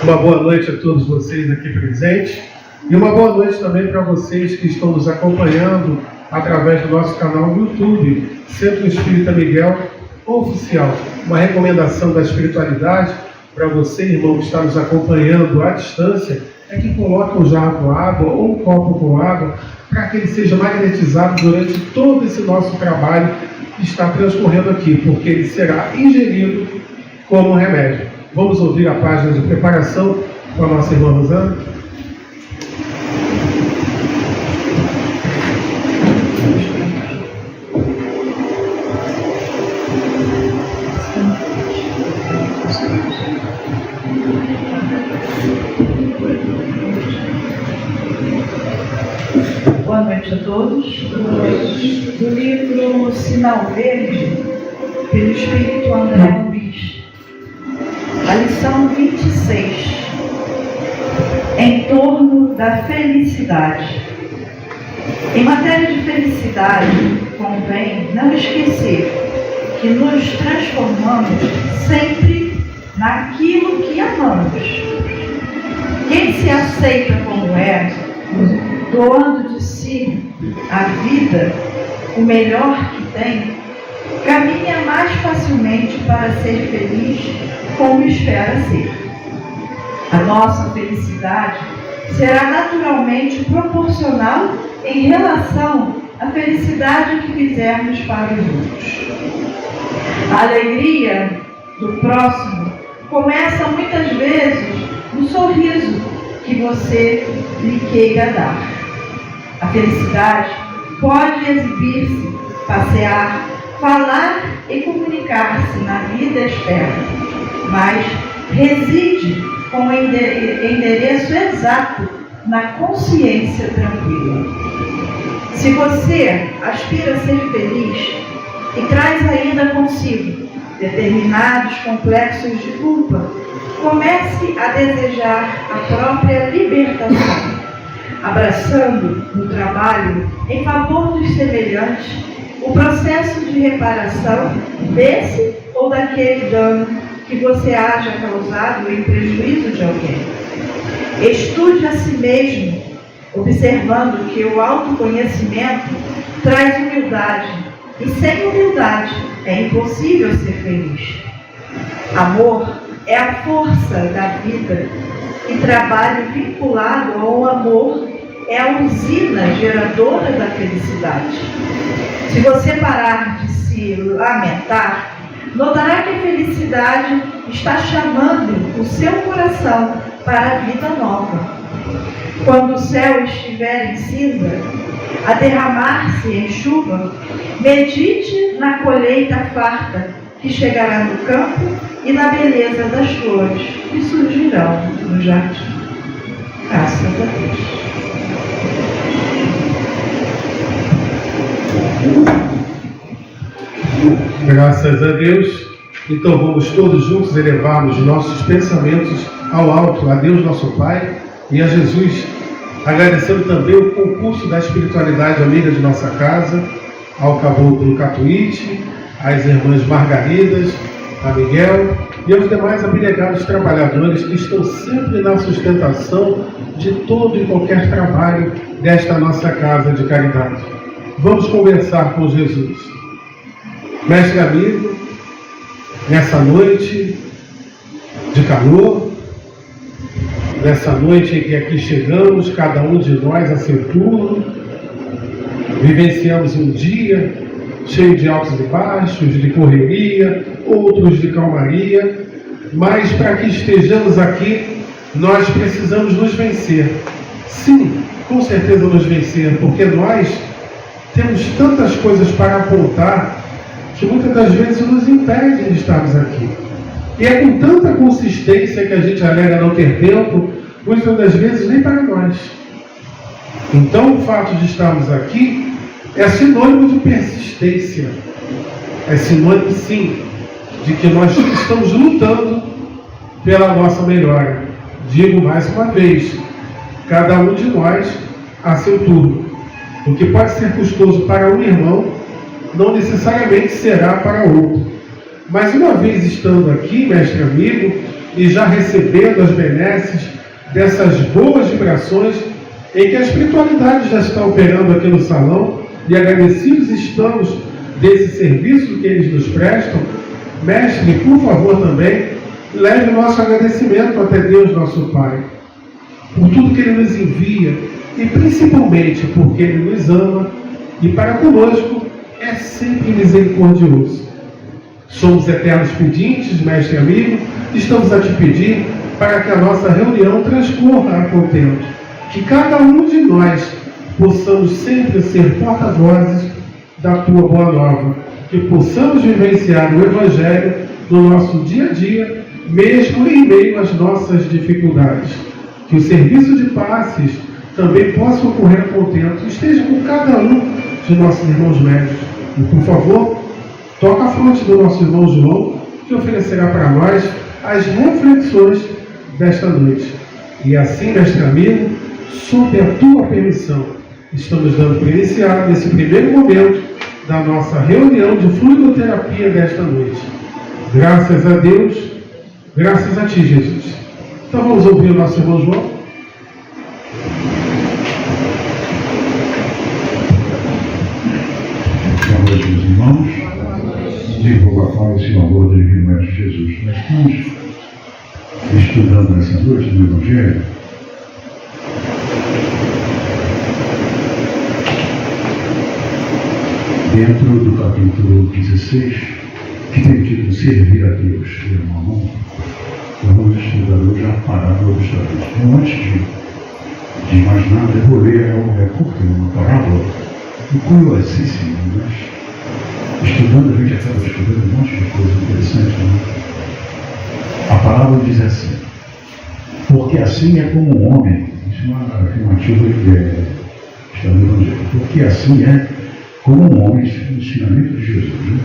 Uma boa noite a todos vocês aqui presentes e uma boa noite também para vocês que estão nos acompanhando através do nosso canal do YouTube, Centro Espírita Miguel Oficial. Uma recomendação da espiritualidade para você, irmão, que está nos acompanhando à distância, é que coloque um jarro com água ou um copo com água para que ele seja magnetizado durante todo esse nosso trabalho que está transcorrendo aqui, porque ele será ingerido como remédio. Vamos ouvir a página de preparação com a nossa irmã Rosana. Boa noite a todos. Do livro Sinal Verde, pelo Espírito André Luiz. A lição 26. Em torno da felicidade. Em matéria de felicidade, convém não esquecer que nos transformamos sempre naquilo que amamos. Quem se aceita como é, doando de si a vida, o melhor que tem, caminha mais facilmente para ser feliz como espera ser. A nossa felicidade será naturalmente proporcional em relação à felicidade que fizermos para os outros. A alegria do próximo começa muitas vezes no sorriso que você lhe queira dar. A felicidade pode exibir-se, passear, falar e comunicar-se na vida externa, mas reside com o endereço exato na consciência tranquila. Se você aspira a ser feliz e traz ainda consigo determinados complexos de culpa, comece a desejar a própria libertação, abraçando no trabalho em favor dos semelhantes o processo de reparação desse ou daquele dano que você haja causado em prejuízo de alguém. Estude a si mesmo, observando que o autoconhecimento traz humildade, e sem humildade é impossível ser feliz. Amor é a força da vida, e trabalho vinculado ao amor é a usina geradora da felicidade. Se você parar de se lamentar, notará que a felicidade está chamando o seu coração para a vida nova. Quando o céu estiver em cinza, a derramar-se em chuva, medite na colheita farta que chegará no campo e na beleza das flores que surgirão no jardim. Graças a Deus. Graças a Deus. Então vamos todos juntos elevarmos nossos pensamentos ao alto, a Deus nosso Pai e a Jesus, agradecendo também o concurso da espiritualidade amiga de nossa casa, ao Caboclo Catuíte, às irmãs Margaridas, a Miguel e aos demais abnegados trabalhadores que estão sempre na sustentação de todo e qualquer trabalho desta nossa casa de caridade. Vamos conversar com Jesus. Mestre amigo, nessa noite de calor, nessa noite em que aqui chegamos, cada um de nós a seu turno, vivenciamos um dia cheio de altos e baixos, de correria, outros de calmaria, mas para que estejamos aqui, nós precisamos nos vencer. Sim, com certeza nos vencer, porque nós temos tantas coisas para apontar que muitas das vezes nos impedem de estarmos aqui. E é com tanta consistência que a gente alega não ter tempo, muitas das vezes nem para nós. Então o fato de estarmos aqui é sinônimo de persistência. É sinônimo, sim, de que nós estamos lutando pela nossa melhora. Digo mais uma vez, cada um de nós a seu turno. O que pode ser custoso para um irmão, não necessariamente será para outro. Mas uma vez estando aqui, mestre amigo, e já recebendo as benesses dessas boas vibrações em que a espiritualidade já está operando aqui no salão, e agradecidos estamos desse serviço que eles nos prestam. Mestre, por favor, também leve o nosso agradecimento até Deus, nosso Pai, por tudo que Ele nos envia, e principalmente porque Ele nos ama e para conosco é sempre misericordioso. Somos eternos pedintes, mestre e amigo, estamos a te pedir para que a nossa reunião transcorra a contento, que cada um de nós possamos sempre ser porta-vozes da Tua boa nova, que possamos vivenciar o Evangelho no nosso dia a dia, mesmo em meio às nossas dificuldades. Que o serviço de passes também possa ocorrer a contento, esteja com cada um de nossos irmãos médicos. E, por favor, toca a fronte do nosso irmão João, que oferecerá para nós as reflexões desta noite. E assim, mestre amigo, sob a Tua permissão, estamos dando por iniciado nesse primeiro momento da nossa reunião de fluidoterapia desta noite. Graças a Deus, graças a Ti, Jesus. Então vamos ouvir o nosso irmão João. Boa noite, meus irmãos. Desenvolvo a paz e o amor do Divino Mestre Jesus. Nós estamos estudando nessa noite do Evangelho dentro do capítulo 16, que tem o título Servir a Deus. Irmão, vamos estudar hoje a parábola dos talentos. Então, antes de mais nada, eu vou ler, é curta, uma parábola, e curiosíssima, mas estudando, a gente acaba descobrindo um monte de coisa interessante, né? A parábola diz assim: porque assim é como um homem, isso é uma afirmativa que está no Evangelho, porque assim é como um homem, no ensinamento de Jesus, né?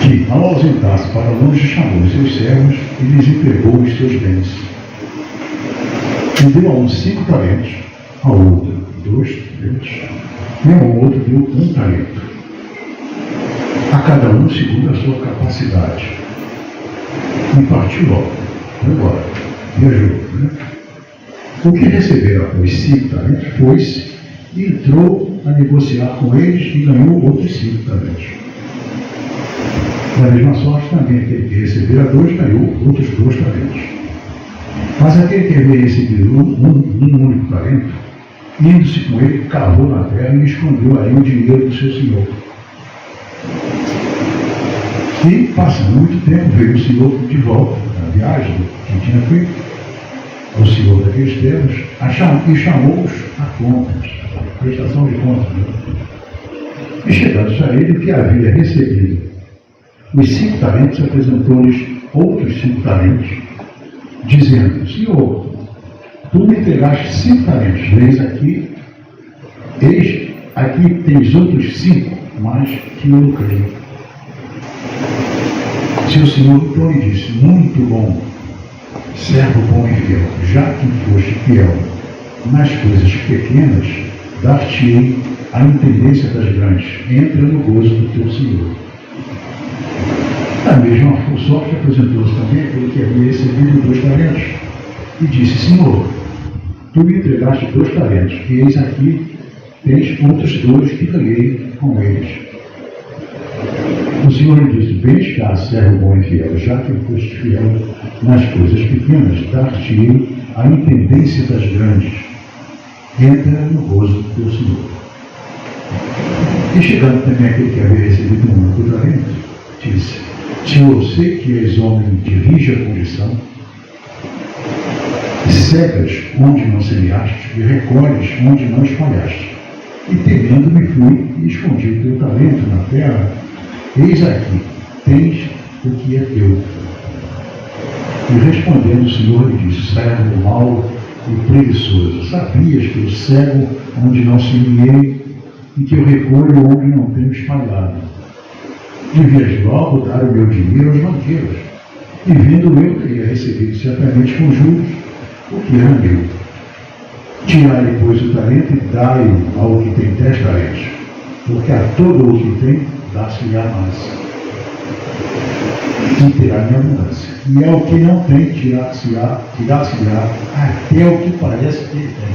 Que, ao ausentar-se para longe, chamou os seus servos e lhes entregou os seus bens. E deu a um 5 talentos, ao outro 2 talentos, e ao outro deu 1 talento, a cada um segundo a sua capacidade. E partiu logo, foi embora, viajou, né? O que receberam após 5 talentos foi-se e entrou a negociar com eles e ganhou outros 5 talentos. Da mesma sorte, também aquele que recebera 2 ganhou outros 2 talentos. Mas aquele que havia recebido um único talento, indo-se com ele, cavou na terra e escondeu aí o dinheiro do seu senhor. E, passando muito tempo, veio o senhor de volta da viagem que tinha feito, o senhor daqueles termos, e chamou-os a contas, a prestação de contas. E chegando a ele, que havia recebido os 5 talentos, apresentou-lhes outros 5 talentos, dizendo: Senhor, tu me entregaste 5 talentos, eis aqui tens outros 5, mas que eu lucrei. Seu senhor então lhe disse: muito bom, servo bom e fiel, já que foste fiel nas coisas pequenas, dar-te-ei a intendência das grandes, entra no gozo do teu senhor. Da mesma sorte apresentou-se também aquele que havia recebido 2 talentos, e disse: Senhor, tu me entregaste 2 talentos, e eis aqui tens outros 2 que ganhei com eles. O Senhor lhe disse: vem cá, servo bom e fiel, já que foste fiel nas coisas pequenas, dar-te-ei a intendência das grandes, entra no gozo do teu Senhor. E chegando também aquele que havia recebido um único talento, disse: Senhor, sei que és homem de rija condição, cegas onde não semeaste, e recolhes onde não espalhaste. E temendo me fui e escondi o teu talento na terra. Eis aqui, tens o que é teu. E respondendo o Senhor lhe disse: servo mau e preguiçoso, sabias que eu cego onde não semeei e que eu recolho onde não tenho espalhado. Devias logo dar o meu dinheiro aos banqueiros, e vindo eu teria recebido certamente com juros o que era meu. Tirai, pois, o talento e dai-o ao que tem 10 talentos, porque a todo o que tem dá-se-lhe a mais, e terá em abundância. e é o que não tem tirar-se-á até o que parece que ele tem.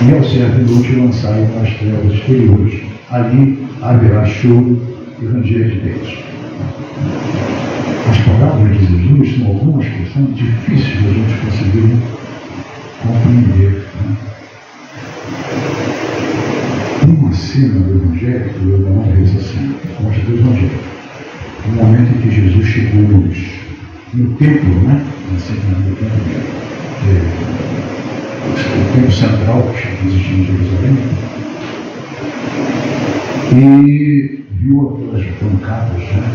E ao servo inútil lançai nas trevas exteriores. Ali haverá choro e ranger de dentes. As palavras de Jesus são algumas que são difíceis de a gente conseguir compreender. Né? Tem uma cena do Evangelho que eu não vejo assim, mostra do Evangelho. O momento em que Jesus chegou no templo, né? No templo central que existia em Jerusalém, e viu aquelas bancadas, né,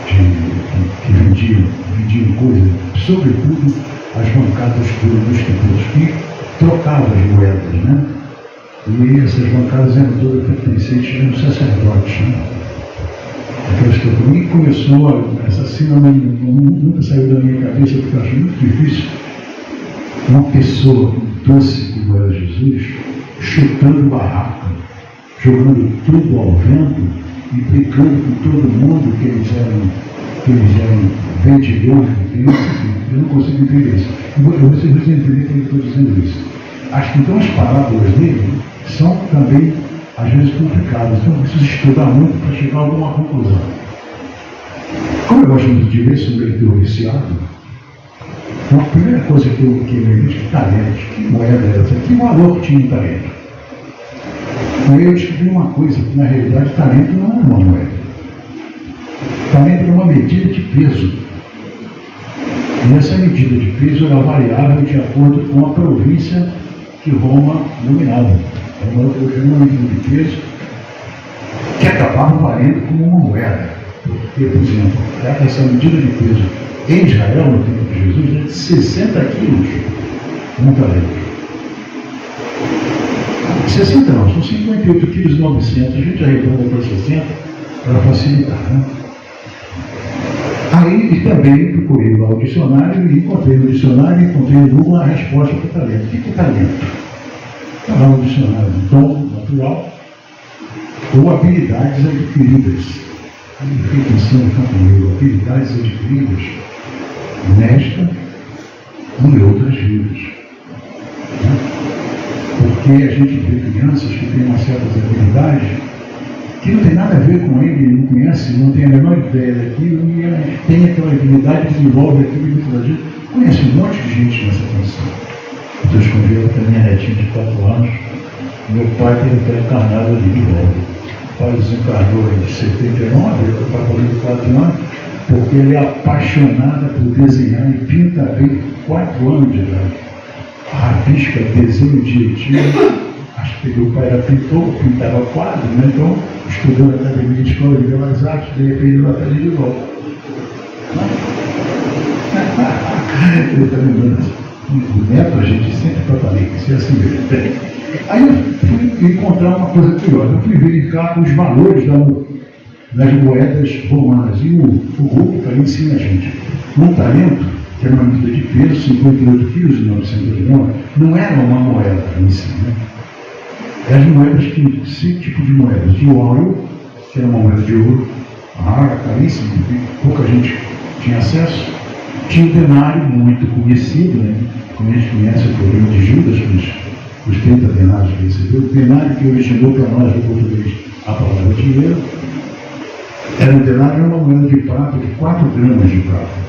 que vendiam coisas, sobretudo as bancadas dos templos, que trocavam as moedas, né? E essas bancadas eram todas pertencentes aos sacerdotes, né? E começou, essa cena nunca saiu da minha cabeça, porque eu acho muito difícil uma pessoa doce como era Jesus, chutando barraca, jogando tudo ao vento e brigando com todo mundo que eles eram vendedores de Deus. Eu não consigo entender isso. Vocês não entender que eu estou dizendo isso. Acho que então as parábolas dele são também às vezes complicadas, então eu preciso estudar muito para chegar a alguma conclusão. Como eu gosto muito de ler, sou leitor viciado, então a primeira coisa que eu me diz que talento, que moeda era essa, que valor tinha o talento? E eu descobri uma coisa, que na realidade talento não é uma moeda. Talento é uma medida de peso. E essa medida de peso era variável de acordo com a província que Roma dominava. Uma medida de peso que acabava valendo como uma moeda. Porque, por exemplo, essa medida de peso em Israel, no tempo de Jesus, é de 60 quilos um talento. 60 não, são 58 quilos e 900, a gente arredonda para 60 para facilitar, né? Aí também procurei lá o dicionário e encontrei no dicionário uma resposta para o talento. O que é talento? Está lá no dicionário, dom natural ou habilidades adquiridas. Aí eu fiquei pensando comigo, habilidades adquiridas nesta e em outras vidas. Né? Porque a gente vê crianças que têm umas certas habilidades que não tem nada a ver com ele, não conhece, não tem a menor ideia daquilo, e a gente tem aquela habilidade, desenvolve aquilo e muita gente. Conhece um monte de gente nessa função. Deus convidou para minha netinha de 4 anos, meu pai teve até encarnado ali de volta. O pai desencarnou em 79, o pai morreu de 4 anos, porque ele é apaixonado por desenhar e pinta bem 4 anos de idade. Rabisca, desenho direitinho. Acho que o pai era pintor, pintava quadro, né? Então estudou na academia de escola de belas artes, de repente ele está de volta. Ele está lembrando assim. O neto, a gente sempre trabalha, isso é assim mesmo. Aí eu fui encontrar uma coisa curiosa, eu fui verificar os valores das moedas romanas, e o Google também ensina a gente. Um talento, que era uma medida de peso, 58 quilos em 1989, não era uma moeda em si, né? As moedas tinham 5 tipos de moedas. De ouro, que era uma moeda de ouro, rara, caríssima, pouca gente tinha acesso. Tinha o denário, muito conhecido, né? Como a gente conhece o problema de Judas, os 30 denários que recebeu. O denário que originou para nós, no português, a palavra dinheiro. Era um denário, uma moeda de prata, de 4 gramas de prata.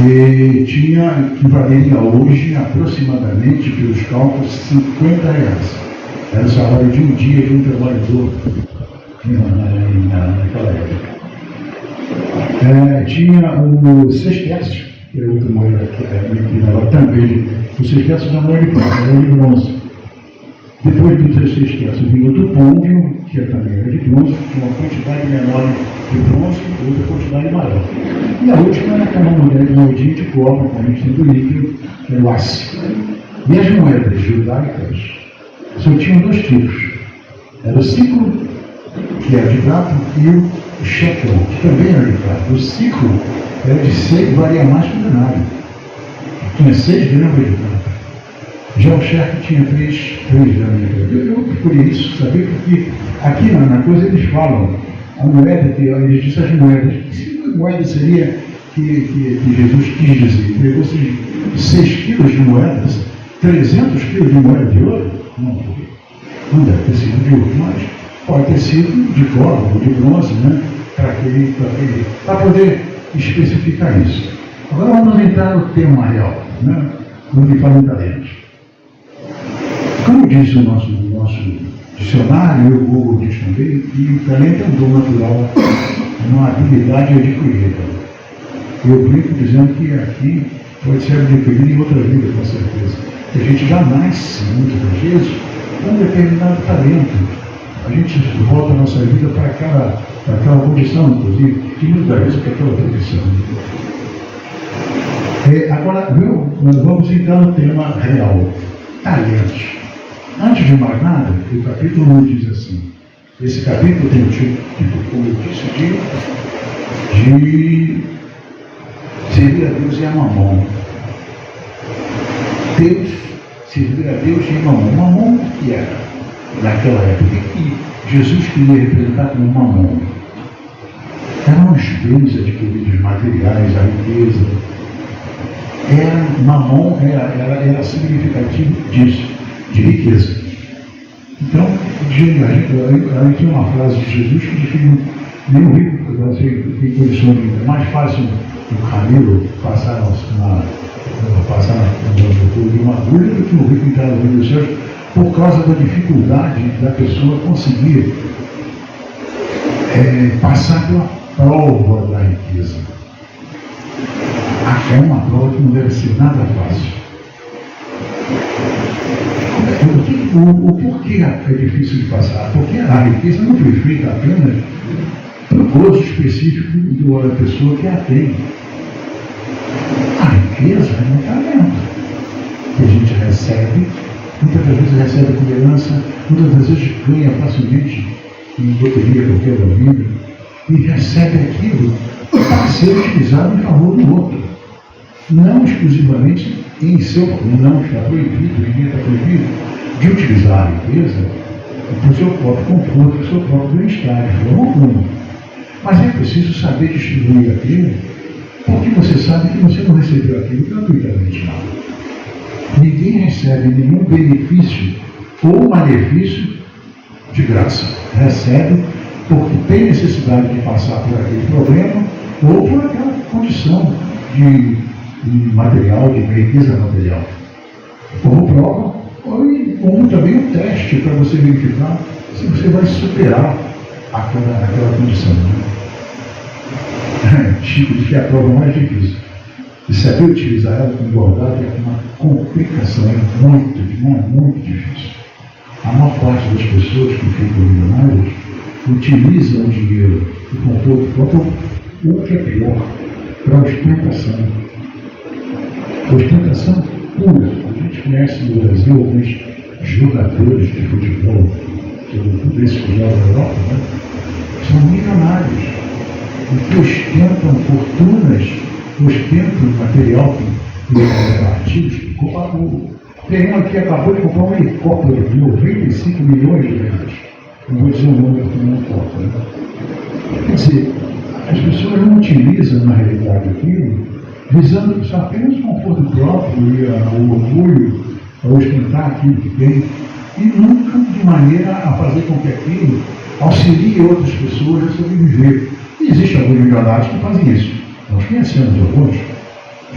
E tinha, que valeria hoje, aproximadamente, pelos cálculos, 50 reais. Era o salário de um dia de um trabalhador naquela época. Tinha o sexterço, que era outra moeda que era também. O sexterço não era de prata, era de bronze. Depois do sexterço vinha o dupôndio, que também era de bronze, tinha uma quantidade menor de bronze e outra quantidade maior. E a última era aquela moedinha de cobre, com a gente tem do líquido, que é o ácido. E as moedas judaicas só tinham 2 tipos. Era o ciclo, que era de prata, e o shekel, que também era de prata. O ciclo era de 6, varia mais que o denário. Tinha 6 gramas de prata. Já o shekel tinha 3 gramas de prata. Eu procurei isso, saber porque aqui na coisa eles falam, a moeda, eles dizem as moedas, moeda seria que Jesus quis dizer? Pegou 6 quilos de moedas, 300 quilos de moeda de ouro? Não deve ter sido de ouro, mas pode ter sido de cobre ou de bronze, né? Para poder especificar isso. Agora vamos entrar no tema real, né? No que fala em talentos. Como diz o nosso dicionário, o Google diz também, que o talento é um dom natural, uma habilidade adquirida. Eu brinco dizendo que aqui pode ser adquirido em outra vida, com certeza. A gente já nasce, muitas vezes, com um determinado talento. A gente volta a nossa vida para aquela condição, inclusive, que muitas vezes para aquela condição. Agora, nós vamos entrar no tema real, talentos. Antes de mais nada, o capítulo 1 diz assim, esse capítulo tem o título, como eu disse, de servir a Deus e a Mamon. Servir a Deus e a Mamon. Mamon o que era? Naquela época que Jesus queria representar como Mamon. Eram os bens adquiridos, materiais, a riqueza. Mamon era significativo disso, de riqueza. Então, aí tinha uma frase de Jesus que diz que nem o rico tem condições de. É mais fácil o camelo passar de uma agulha do que o rico entrar no reino dos céus, por causa da dificuldade da pessoa conseguir passar pela prova da riqueza. É uma prova que não deve ser nada fácil. O porquê é difícil de passar? Porque a riqueza não foi feita apenas para o gozo específico da pessoa que a tem. A riqueza é um talento que a gente recebe, muitas vezes recebe com herança, muitas vezes ganha facilmente em loteria qualquer da vida, e recebe aquilo para ser utilizado em favor do outro. Não exclusivamente em seu, não está proibido, ninguém está proibido de utilizar a riqueza para o seu próprio conforto, para o seu próprio bem-estar, de forma alguma. Mas é preciso saber distribuir aquilo, porque você sabe que você não recebeu aquilo gratuitamente, não. Ninguém recebe nenhum benefício ou malefício de graça. Recebe porque tem necessidade de passar por aquele problema ou por aquela condição de material, de riqueza material. Como prova, como também um teste para você verificar se você vai superar aquela condição. Chico diz que é a prova mais difícil. E saber utilizar ela com igualdade é uma complicação, é muito difícil. A maior parte das pessoas que ficam milionárias utilizam o dinheiro e conforto, o que é pior, para ostentação. Ostentação pura. A gente conhece no Brasil alguns jogadores de futebol, sobretudo esses que jogam na Europa, né? São milionários, e que ostentam fortunas, ostentam material que artigos. Tem um que acabou de comprar um helicóptero de 95 milhões de reais. Não vou dizer o número que não importa. Né? Quer dizer, as pessoas não utilizam na realidade aquilo visando apenas o conforto próprio e o orgulho, a ostentar aquilo que tem, e nunca de maneira a fazer com que aquilo auxilie outras pessoas a sobreviver. E existem alguns milionários que fazem isso. Nós conhecemos alguns,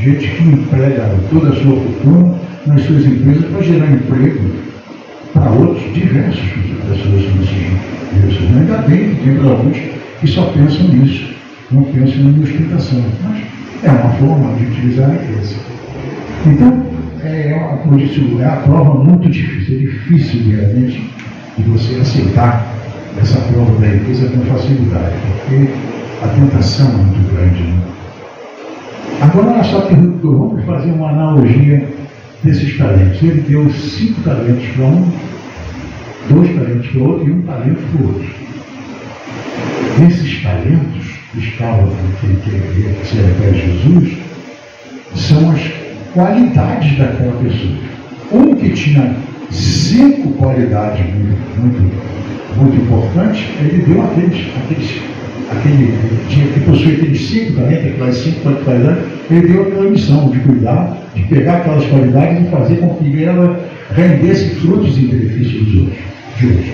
gente que emprega toda a sua fortuna nas suas empresas para gerar emprego para outros, diversas pessoas nesses. Ainda bem que tem alguns que só pensam nisso, não pensam na ostentação. Mas é uma forma de utilizar a riqueza. Então, como eu disse, é a prova muito difícil, é difícil realmente de você aceitar essa prova da riqueza com facilidade, porque a tentação é muito grande. Né? Agora, só que vamos fazer uma analogia desses talentos. Ele deu 5 talentos para um, 2 talentos para o outro e 1 talento para o outro. Esses talentos que estavam que se refere a Jesus são as qualidades daquela pessoa. Um que tinha 5 qualidades muito importantes, ele deu aqueles que possui aqueles 5 talentos, aquelas 5 qualidades, ele deu aquela missão de cuidar, de pegar aquelas qualidades e fazer com que ela rendesse frutos em benefício dos outros, de hoje.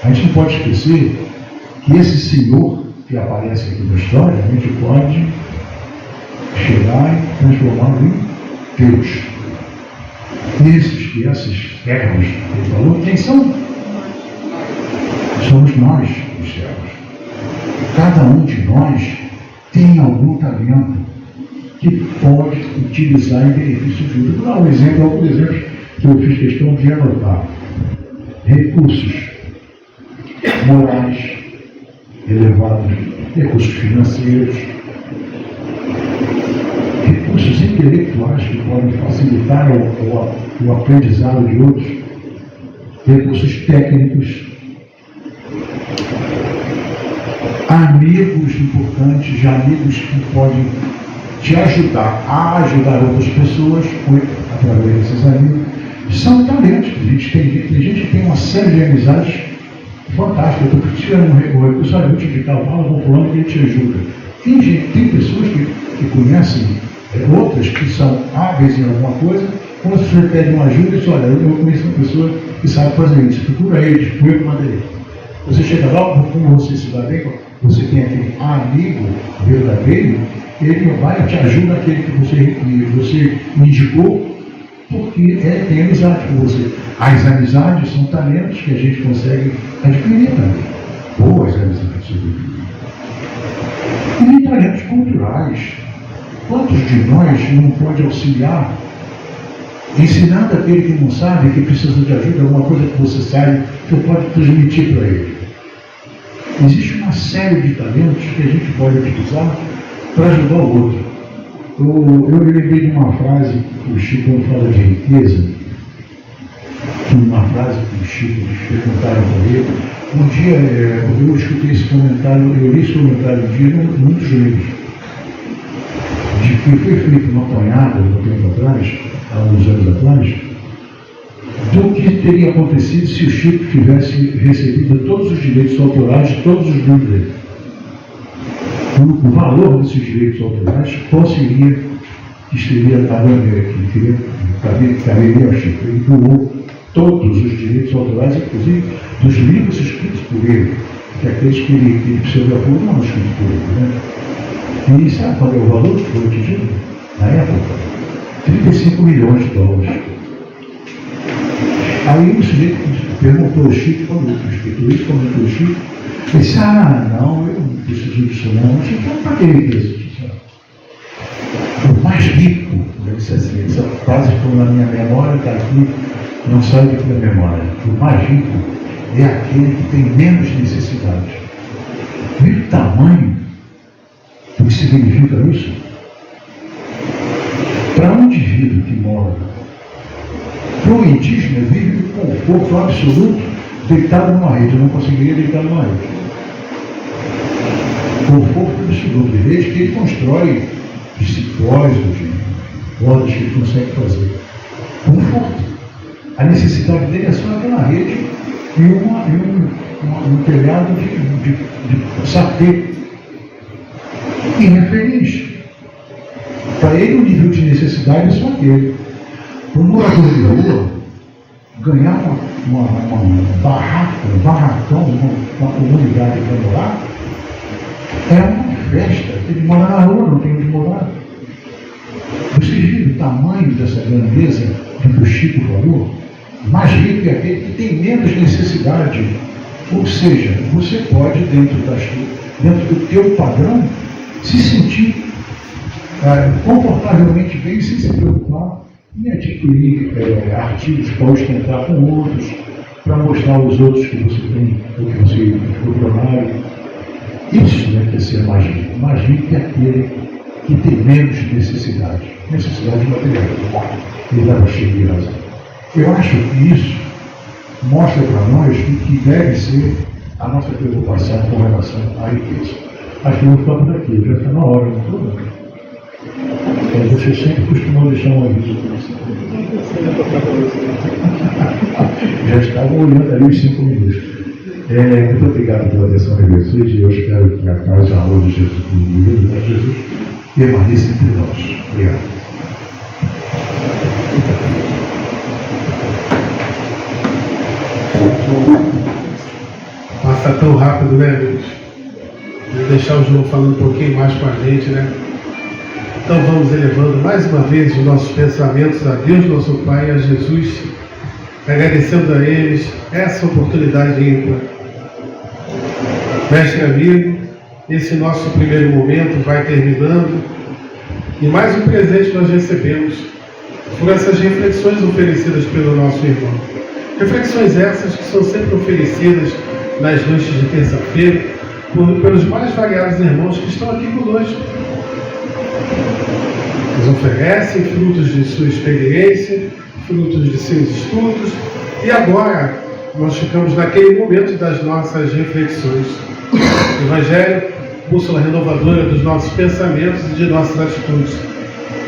A gente não pode esquecer que esse Senhor que aparece aqui na história, a gente pode chegar e transformá-lo em Deus. Esses servos que ele falou, quem são? Somos nós, os servos. Cada um de nós tem algum talento que pode utilizar em benefício de outro. Vou dar um exemplo, alguns exemplos que eu fiz questão de anotar. Recursos morais elevados, recursos financeiros, recursos intelectuais que podem facilitar o aprendizado de outros, recursos técnicos, amigos importantes, amigos que podem te ajudar a ajudar outras pessoas através desses amigos. São talentos que a gente tem. A gente tem uma série de amizades fantásticas. Eu estou tirando um recurso, olha, eu vou te indicar o Paulo, vou falando que ele te ajuda. Tem pessoas que conhecem outras que são hábeis em alguma coisa. Quando você pede uma ajuda, diz, olha, eu conheço uma pessoa que sabe fazer isso, procura ele, foi eu mandei. Você chega lá, como você se dá bem, você tem aquele amigo verdadeiro, ele vai te ajudar naquele que você indicou, porque ele tem amizade com você. As amizades são talentos que a gente consegue adquirir também. Boas amizades, sobretudo. E talentos culturais. Quantos de nós não pode auxiliar, ensinando aquele que não sabe, que precisa de ajuda, alguma coisa que você sabe, que você pode transmitir para ele? Existe uma série de talentos que a gente pode utilizar para ajudar o outro. Eu me lembrei de uma frase que o Chico, quando fala de riqueza, uma frase que o Chico perguntaram para ele. Um dia eu escutei esse comentário, eu li esse comentário um dia em muitos livros, de que foi feita uma apanhada um tempo atrás, há uns anos atrás, do que teria acontecido se o Chico tivesse recebido todos os direitos autorais de todos os livros dele. O valor desses direitos autorais, qual seria que estaria caberia ao Chico? Ele doou todos os direitos autorais, inclusive dos livros escritos por ele, que aqueles que ele psicografou não escritos por ele, né? E sabe qual é o valor que foi atingido? Na época, 35 milhões de dólares. Aí o sujeito perguntou ao Chico, quando o escritor isso, comentou ao Chico, ele disse, não, eu não preciso disso não. Eu disse, então para que ele fez? O mais rico, eu disse assim, essa frase ficou na minha memória, está aqui, não sai daqui da memória. O mais rico é aquele que tem menos necessidade. Viu o tamanho do que significa isso? Para um indivíduo que mora, para um indígena, vive com conforto absoluto, deitado numa rede. Eu não conseguiria deitar numa rede. Conforto absoluto. Desde que ele constrói cipós, de rodas que ele consegue fazer. Conforto. A necessidade dele é só aquela rede e um telhado de sapê. E é feliz. Para ele, o nível de necessidade é só aquele. O morador de rua ganhar um barracão, uma comunidade para morar, é uma festa. Ele mora na rua, não tem onde morar. Vocês viram o tamanho dessa grandeza que o Chico falou? Mais rico é aquele que tem menos necessidade. Ou seja, você pode, dentro do teu padrão, se sentir confortavelmente bem, sem se preocupar em adquirir artigos para ostentar com outros, para mostrar aos outros que você tem, o que você procurou. Isso deve ser mais rico. Mais rico é aquele que tem menos necessidade material. Ele estava cheio de razão. Eu acho que isso mostra para nós o que deve ser a nossa preocupação com relação à riqueza. Acho que eu vou ficar por aqui, já está na hora, não estou? Você sempre costumou deixar um aviso para você. Já estavam olhando ali os 5 minutos. Muito obrigado pela atenção de vocês e eu espero que a paz, a aula de Jesus, o livro de Jesus, permaneça entre nós. Obrigado. Passa tão rápido, né, amigos? Vou deixar o João falando um pouquinho mais com a gente, né? Então vamos elevando mais uma vez os nossos pensamentos a Deus, nosso Pai, e a Jesus, agradecendo a eles essa oportunidade ímpar. Mestre amigo, esse nosso primeiro momento vai terminando e mais um presente nós recebemos por essas reflexões oferecidas pelo nosso irmão. Reflexões essas que são sempre oferecidas nas noites de terça-feira pelos mais variados irmãos que estão aqui conosco. Eles oferecem frutos de sua experiência, frutos de seus estudos, e agora nós ficamos naquele momento das nossas reflexões. O Evangelho, bússola renovadora dos nossos pensamentos e de nossas atitudes.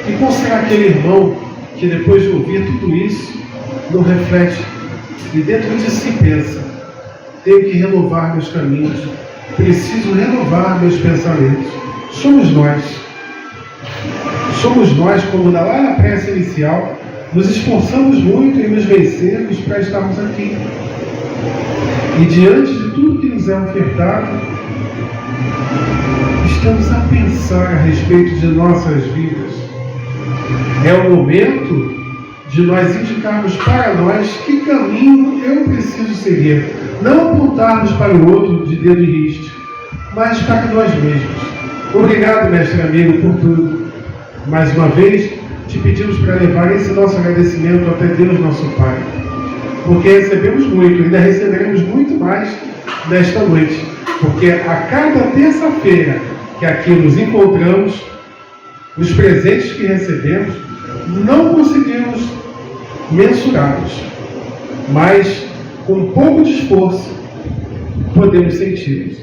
E qual será aquele irmão que depois de ouvir tudo isso, não reflete e dentro de si pensa: tenho que renovar meus caminhos, preciso renovar meus pensamentos. Somos nós, como lá na prece inicial, nos esforçamos muito em nos vencermos para estarmos aqui. E diante de tudo que nos é ofertado, estamos a pensar a respeito de nossas vidas. É o momento de nós indicarmos para nós que caminho eu preciso seguir. Não apontarmos para o outro de dedo em riste, mas para nós mesmos. Obrigado, mestre amigo, por tudo. Mais uma vez, te pedimos para levar esse nosso agradecimento até Deus, nosso Pai. Porque recebemos muito, ainda receberemos muito mais nesta noite. Porque a cada terça-feira que aqui nos encontramos, os presentes que recebemos, não conseguimos mensurá-los. Mas, com um pouco de esforço, podemos senti-los.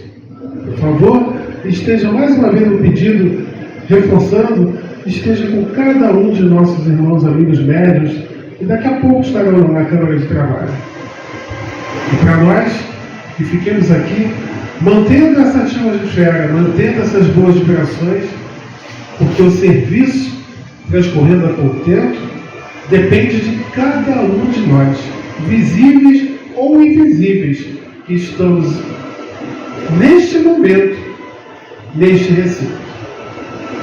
Por favor, esteja mais uma vez no pedido, reforçando, esteja com cada um de nossos irmãos, amigos médios, e daqui a pouco estarão na Câmara de Trabalho. E para nós, que fiquemos aqui, mantendo essa atmosfera, mantendo essas boas vibrações, porque o serviço, transcorrendo a contento, depende de cada um de nós, visíveis ou invisíveis, que estamos neste momento, neste recinto.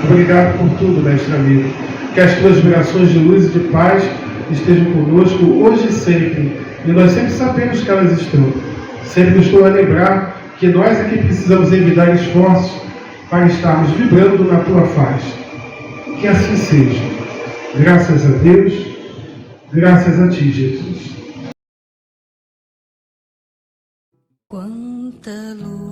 Obrigado por tudo, mestre amigo. Que as tuas vibrações de luz e de paz estejam conosco hoje e sempre. E nós sempre sabemos que elas estão. Sempre estou a lembrar que nós aqui precisamos evitar esforços para estarmos vibrando na tua face. Que assim seja. Graças a Deus, graças a ti, Jesus. Quanta luz